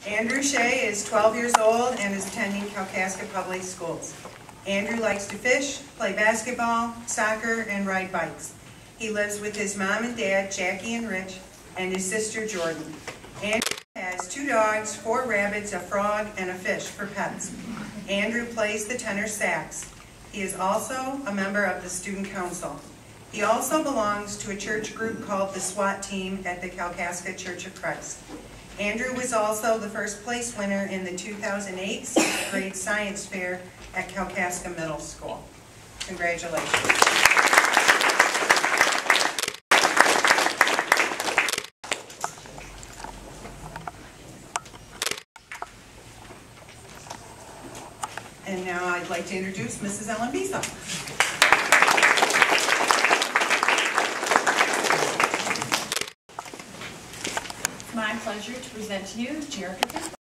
Andrew Shea is 12 years old and is attending Kalkaska Public Schools. Andrew likes to fish, play basketball, soccer, and ride bikes. He lives with his mom and dad, Jackie and Rich, and his sister, Jordan. Andrew has 2 dogs, 4 rabbits, a frog, and a fish for pets. Andrew plays the tenor sax. He is also a member of the Student Council. He also belongs to a church group called the SWAT Team at the Kalkaska Church of Christ. Andrew was also the first place winner in the 2008 6th grade science fair at Kalkaska Middle School. Congratulations. And now I'd like to introduce Mrs. Ellen Beasley. It's my pleasure to present to you Jerica.